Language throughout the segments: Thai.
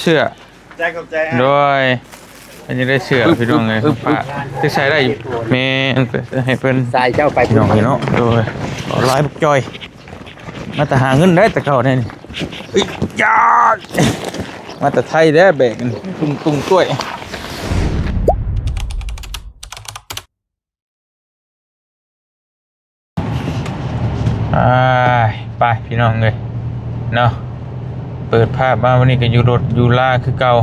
เสื้อใจขอบใจโดยอันนี้ได้เสื้อพี่น้องเลยฝากที่ใช้ได้แม่ให้เพิ่น สายเจ้าไป พี่น้องเนาะโดยร้อยบุกจอยมาแต่หาเงินได้แต่เก่าเนี่ยยามาแต่ไทยได้แบกตุ้งต้วยไปพี่น้องเลยเนาะเปิดภาพมาวันนี้ก็อยู่รถอยู่ล่าคือเก่า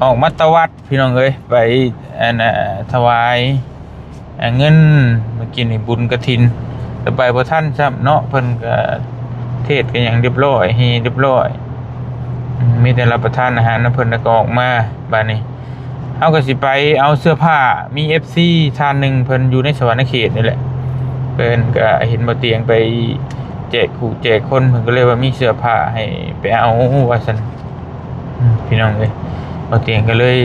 ออกมาตวัดพี่น้องเลยไปถวายเงินเมื่อกี้นี่บุญกฐินแต่ไปพระท่านซ้ำเนาะเพิ่นก็เทศกันอย่างเรียบร้อยเรียบร้อยมีแต่รับประทานอาหารนะเพิ่นก็ออกมาบ้านนี้เอาก็สิไปเอาเสื้อผ้ามี FC ท่านหนึ่งเพิ่นอยู่ในสวรรค์เขตนี่แหละเพิ่นก็เห็นบ่เตียงไปแจกผู้แจกคนเพิ่นก็เลยว่ามีเสื้อผ้าให้ไปเอาว่าซั่นพี่น้องเอ้ยบ่เตียงก็เลย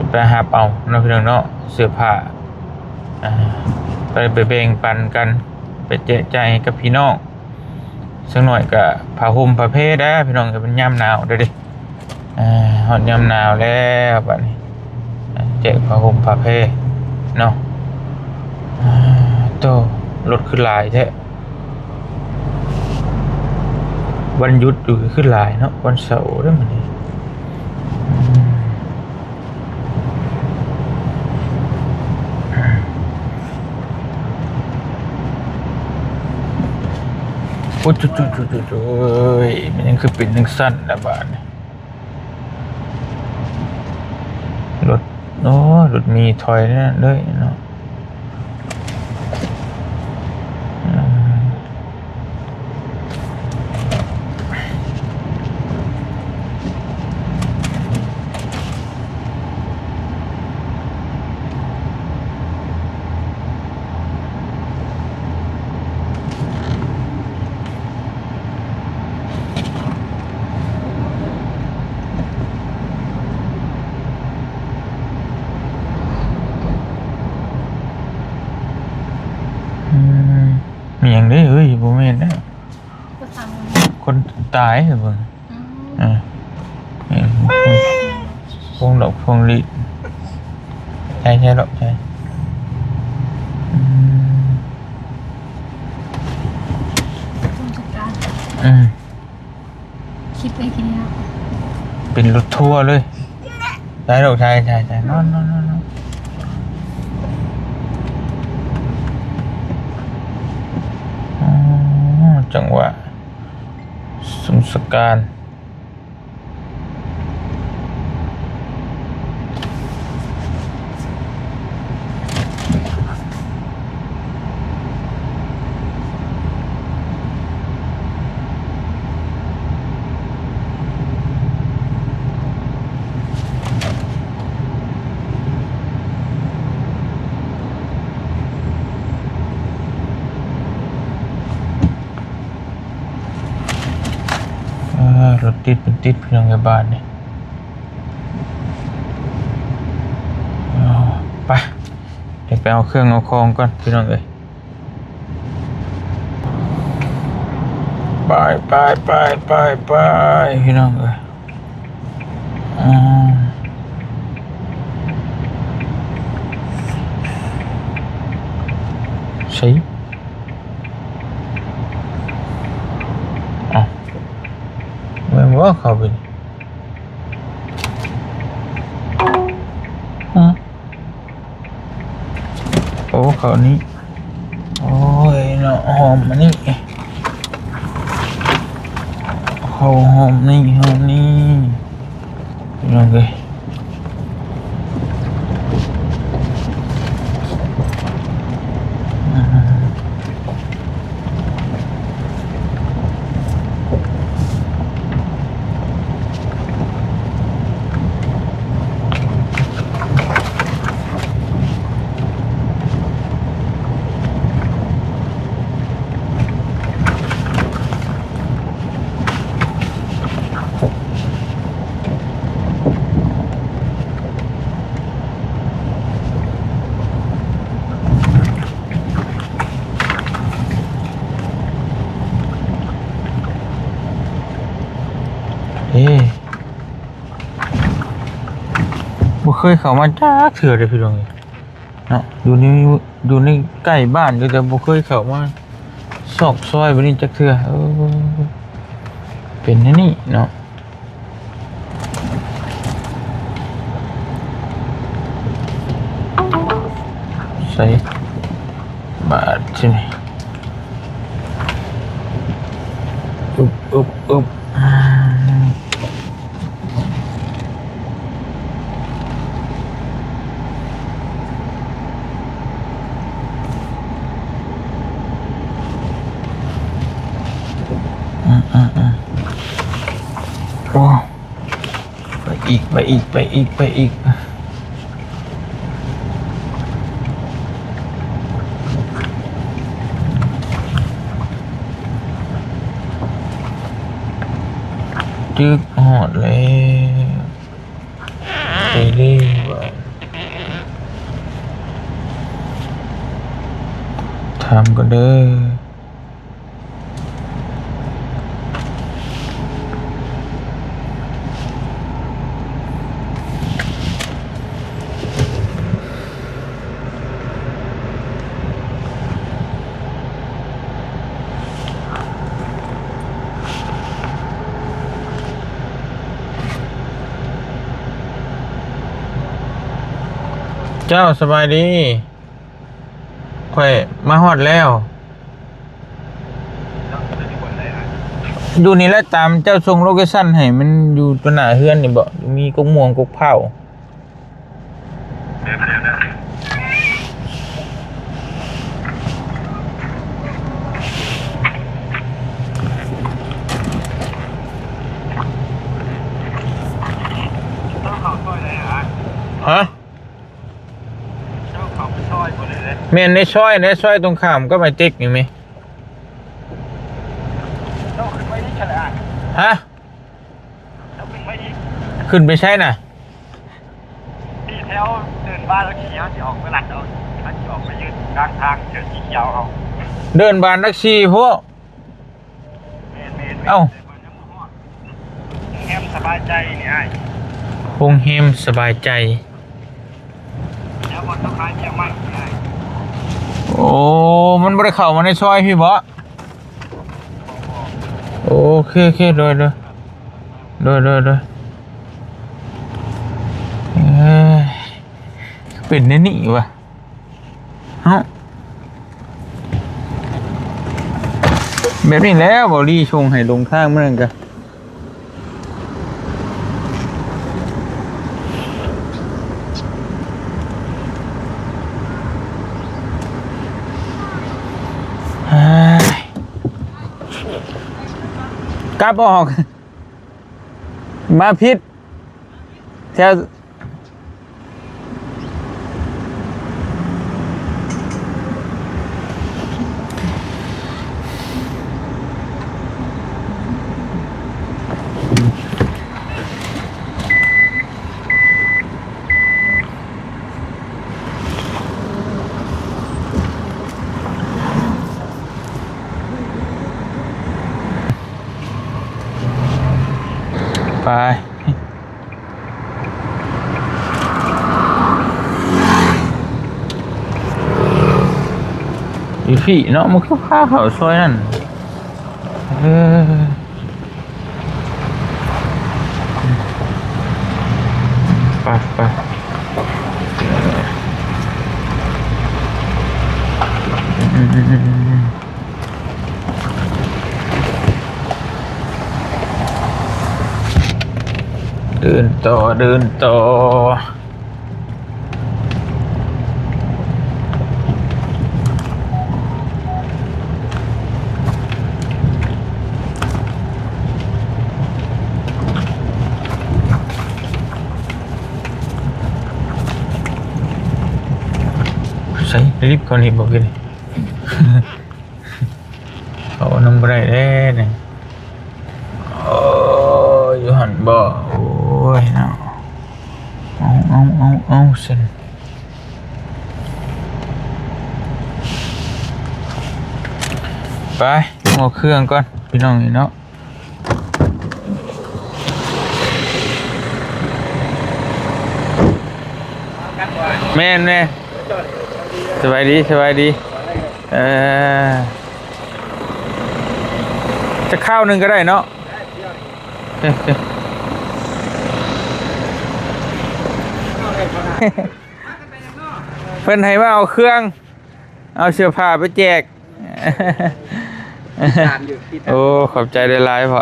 ไปหาเอาเนาะพี่น้องเนาะเสื้อผ้าไปแบ่งปันกันไปแจกจ่ายให้กับพี่น้องสักหน่อยก็ผ้าห่มผ้าเพได้พี่น้องก็เป็นยามหนาวเด้อดิฮอดยามหนาวแล้วบัดนี้แจกผ้าห่มผ้าเพเนาะโตรถขึ้นหลายแท้วันหยุดอยู่ขึ้นหลายเนาะวันเสาร์เด้อมื้อนี้โอ้จุยมันยังคือเป็นยังสั้นนะบาดรถรถมีถอยนั่นเลยเนาะมีอย่างนี้เฮ้ยผมเห็นนะคนตายเหรอเบิ่งพวงดอกพวงลิใช่หรอกใช่คิดไปทีนี้เป็นรถทัวร์เลยใช่หรอกใช่นอนจังหวะสงสการรถติดเป็นติดพี่น้องในบ้านนี่ไปเดี๋ยวไปเอาเครื่องเอาคองก่อนพี่น้องเอ้ยไปพี่น้องเอ้ยใช่ไม่ว่าเขาเป็นโอ้เขานี้โอ้ยเนาะหอมมันนี่เขาหอมนี่ยังไง บ่เคยเข้ามาจักเทื่อเลยพี่น้องเอ้ยเนาะอยู่ในใกล้บ้านอยู่แต่บ่เคยเข้ามาซอกซอยแบบนี้จักเทื่อเป็นแนวนี้เนาะใส่บาทใช่ไหมอึบโอ้ไปอีกจึกหอดเลยไปเรื่อยทำก็เด้อเจ้าสบายดีข่อยมาฮอดแล้วดูนี่แหละตามเจ้าทรงโลเคชั่นให้มันอยู่ตัวหน้าเฮือนนี่บ่มีกกม่วงกกเผาฮะเมนในซอยตรงข้ามก็ไปติ๊กนี่ไหมฮะขึ้นไปใช่น่ะที่แถวเดินบ้านแล้วขี่เขาจะออกไปหลักเอาเขาจะออกไปยืนกลางทางเจอสีเขียวเอาเดินบานนักซีพวกเอ้าแฮมสบายใจนี่ไอ้คงเฮมสบายใจแล้วบนต้นไม้เชียงใหม่ไอ้โอ้มันบริเข้ามาในซอยพี่บ่โอเคโดยเป็นแน่นี่วะเฮ้แบบนี้แล้วบอลี่ชงให้ลงทางเมื่อนั้นกันกลับออกมาพิษแถวไปอีพี่เนาะมันก็พาเขาซอยนั่นไปเดินต่อใส่รีบก่อนนี่บอกเลยเอาน้ำไรได้เนี่ยโอ้ยหันบ่โอ้ยเนาะเอาเส้นไปเอาเครื่องก่อนพี่น้องนี่เนาะ แม่นแม่สบายดีสบายดีจะข้าวหนึ่งก็ได้เนาะเพิ่นให้มาเอาเครื่องเอาเสื้อผ้าไปแจกโอ้ขอบใจได้หลายพอ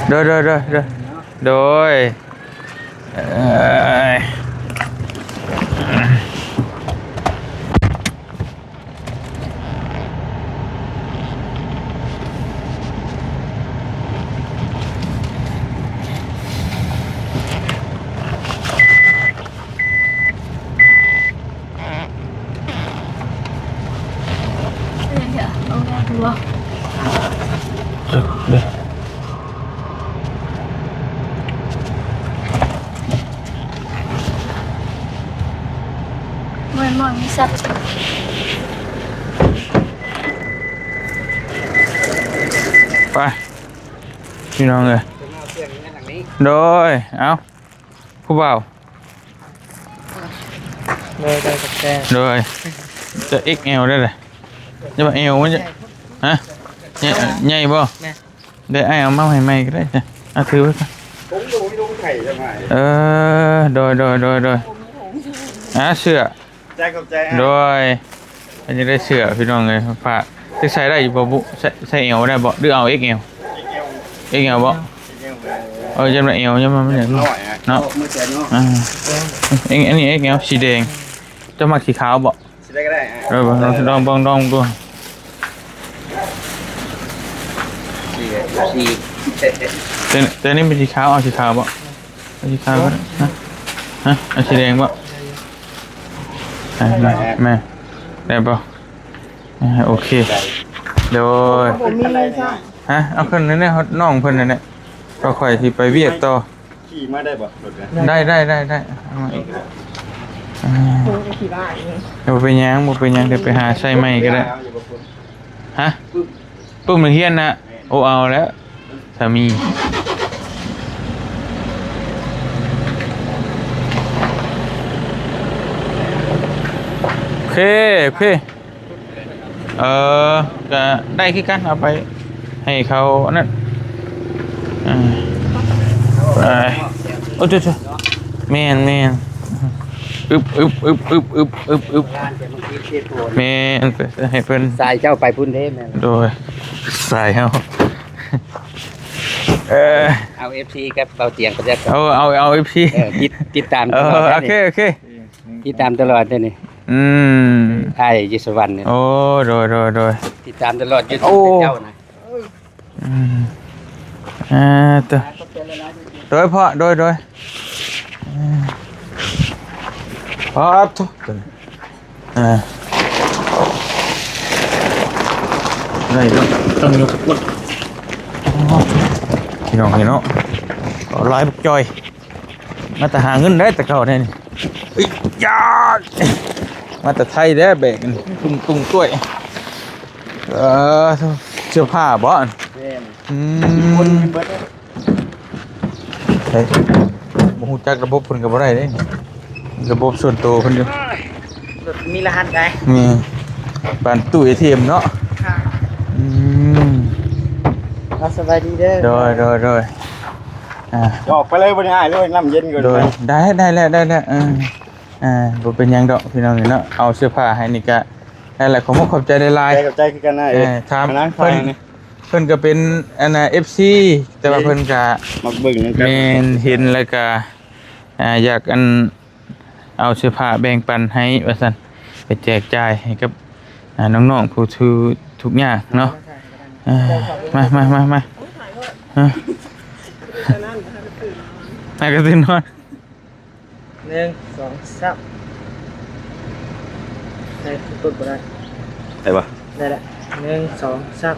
โดยมันมองมีสัตว์ ไปพี่น้องเลยโดยเอาผู้บ่าวโดยจะ XL ได้เลยจะมา L มันจะฮะใหญ่บ่ได้ไอ้เอามาให้ใหม่ก็ได้จ้ะเอาถือไว้ก่อนผมดูไม่รู้ไข่จะมาโดยเสื้อใจกับใจโดยอันนี้ได้เสื้อพี่น้องเลยฝากจะใส่ได้อยู่บ่บุใส่ L ได้บ่หรือเอา XL บ่จะมา L จะมาไม่ได้เนาะอันนี้ XL สีแดงจะมาสีขาวบ่สีได้ก็ได้ลองดูแต่นี่เป็นสีขาวเอาสีขาวบ่เอาสีขาวก็ฮะเอาสีแดงบ่แม่ได้บ่โอเคโดยฮะเอาขึ้นนี่เขาน้องเพิ่นนี่เนี่ยก็ค่อยที่ไปเวียกต่อขี่มาได้บ่ได้เอามาอีกบ่เป็นหยังเดี๋ยวไปหาใส่ใหม่ก็ได้ฮะปุ๊บมันเฮียนนะโอเอาแล้วสามีโอเคก็ได้คือกันเอาไปให้เขานั่นไปโอ้เจ้าแม่นอึบแม่นให้เพิ่นสายเจ้าไปพุ่นเทพแม่น โดยสายเฮาเอา FC กับเบาเตียงก็จะ เอา FC ติดตามตลอด โอเคติดตามตลอดนี่ไอ้ยิสวรรณเนี่ย โอ้โดยติดตามตลอดอยู่เจ้านะตัวโดยพ่อโดยพ่อทุกได้ต้องยกรถพี่น้องลายบุกจอยมาแต่หาเงินได้แต่เก่าเนี่ยยามาแต่ไทยได้แบกตุ้งต้วยเสื้อผ้าบ่อนบ่ฮู้จักระบบเพิ่นก็บ่ได้เด้ระบบส่วนตัวเพิ่นอยู่มีรหัสได้มีปานตู้ ATM เนาะค่ะสบายดีเด้อโดยออกไปเลยบ่ได้เลยน้ำเย็นก่อนได้แล้วบ่เป็นหยังดอกพี่น้องนี่เนาะเอาเสื้อผ้าให้นี่ก็นั่นแหละขอบใจได้หลายใจคือกันนะถามเพิ่นก็เป็นFC แต่ว่าเพิ่นก็มักเบิ่งนำกันแม่นเห็นแล้วก็อยากเอาเสื้อผ้าแบ่งปันให้ว่าซั่นไปแจกจ่ายให้กับน้องๆผู้ถือทุกอย่างเนาะมาก็ตื่นนอน1 2 3ได้กดบ่ได้ป่ะได้ละ1 2 3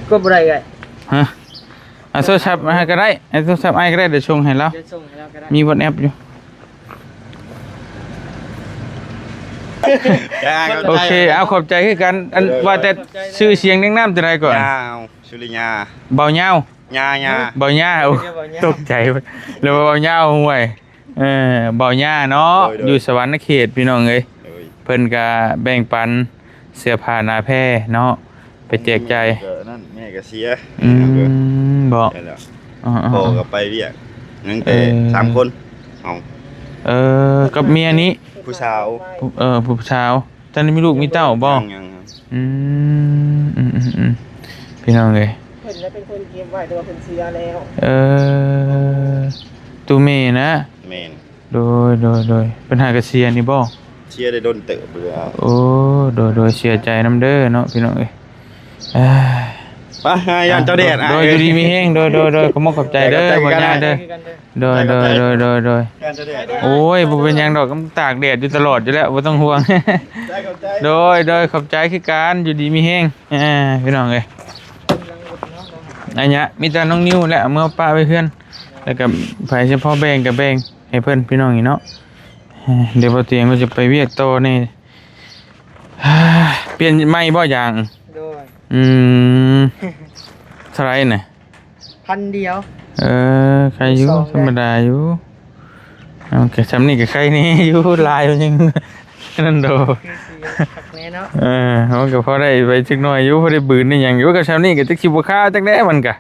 กดบ่ได้ไงฮะโทรศัพท์มาก็ได้โทรศัพท์ไอ้ก็ได้เดี๋ยวส่งให้แล้วมี WhatsApp อยู่โอเคเอาขอบใจคือกันว่าแต่ชื่อเสียงเรียงนามจังไดก่อนยาวสุริยาเบายาว ญาญา เบาหญ้าโอ้ตกใจหรือว่าเบาหญ้าห่วยเบาหญ้าเนาะอยู่สวรรค์เขตพี่น้องเอ้ยเพิ่นก็แบ่งปันเสื้อผ้าหน้าแพร่เนาะไปแจกจ่าย นั่นแม่ก็เสีย บ่ ใช่แล้ว อ๋อ พ่อก็ไปเรียกนั่งแต่3คนเอา กับเมียนี้ ผู้สาว ผู้สาวท่านมีลูกมีเต้าบ่ ยังครับ อืมพี่น้องเอ้ย เพิ่นแล้วเป็นคนเก็บไว้แต่ว่าเพิ่นเสียแล้ว ตูเมนะ แมน โดยปัญหากับเสียนี่บ่ เชียร์ได้โดนเตะเบื่อ โอ้โดยเสียใจนำเด้อเนาะพี่น้องเอ้ย ไปย่านเจ้าแดด โดยอยู่ดีมีแฮงโดยขอมขอบใจเด้อบ่ยากเด้อ คือกันเด้อ โดย ย่านเจ้าแดด โอ้ยบ่เป็นหยังดอกก็ตากแดดอยู่ตลอดอยู่แล้วบ่ต้องห่วง ได้เข้าใจ โดยขอบใจคือกันอยู่ดีมีแฮงพี่น้องเอ้ย อันเนี้ยมีแต่น้องนิ้วแหละเอามื่อป้าไปเพื่อนแล้วก็ไผเฉพาะแบ่งกับแบ่งให้เพื่อนพี่น้องอีเนาะเดี๋ยวพอเตียงก็จะไปเวียกโตนี่ เปลี่ยนไม่บ่อย่าง โดย เท่าไหรน่ะ 1,000เดียว ใครอยู่ธรรมดาอยู่เอาแค่ทำนี่กับใครนี่อยู่ลายมันยัง นั่นโด คือสิคักแน่เนาะ เขาก็พอได้ไปจักหน่อยอยู่พอได้บืนนี่อย่างอยู่กับทำนี่กับจักสิบ่ค่าจักแน่มันกะ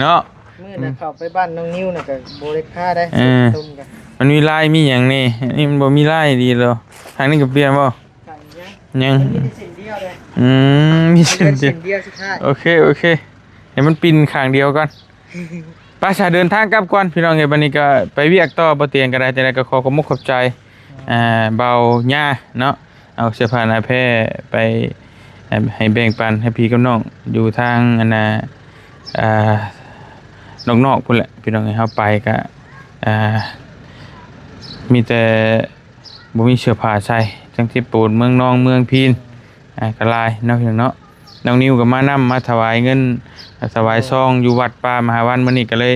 เนาะ มื้อน่ะเข้าไปบ้านน้องนิ้วน่ะก็บ่ได้ค่าได้ต้มกัน มันมีลายมีอย่างนี่นี่มันบ่มีลายดีแล้วทางนี้ก็เปลี่ยนบ่ ใส่ยัง ยัง มีแต่เส้นเดียวเลย มี เส้ เส้น น เดียว เดียวสิค่ะ โอเคให้มันปินข้างเดียวก่อนป้าชาเดินทางกลับก่อนพี่น้องเอ้ยบัดนี้ก็ไปเวียกต่อบ่เตียงก็ได้แต่ได้ก็ขอขอบคุณขอบใจเบาหญ้าเนาะเอาเสื้อผ้าหน้าแพร่ไปให้แบ่งปันให้พี่กับน้องอยู่ทางอันน่ะนอกๆพุ่นแหละพี่น้องเอ้ยเฮาไปก็มีแต่บ่มีเสื้อผ้าใส่จังที่ปูนเมืองนองเมืองพีนกะลายเนาะพี่น้องเนาะน้องนิวก็มานำมาถวายเงินถวายซองอยู่วัดป่ามหาวันมื้อนี้ก็เลย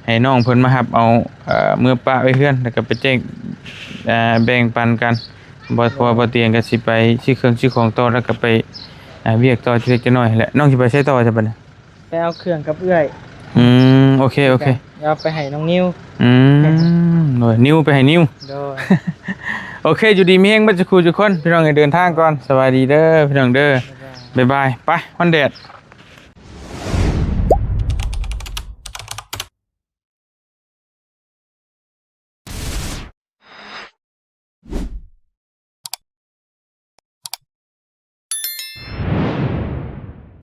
ให้น้องเพิ่นมารับเอาเมื่อป้าไว้เฮือนแล้วก็ไปแจ้งแบ่งปันกันบ่เพราะว่าบ่เตียงก็สิไปซื้อเครื่องซื้อของต่อแล้วก็ไปเวียกต่อจักเล็กจักน้อยแหละน้องสิไปใช้ต่อใช่ปะเนี่ย ไปเอาเครื่องกับเอื้อย โอเค เอาไปให้น้องนิ้ว หน่วยนิ้วไปให้นิ้ว โดย โอเคอยู่ดีมีแฮงบ่จะคุยทุกคนพี่น้องให้เดินทางก่อนสวัสดีเด้อพี่น้องเด้อบ๊ายบายไปวันแดด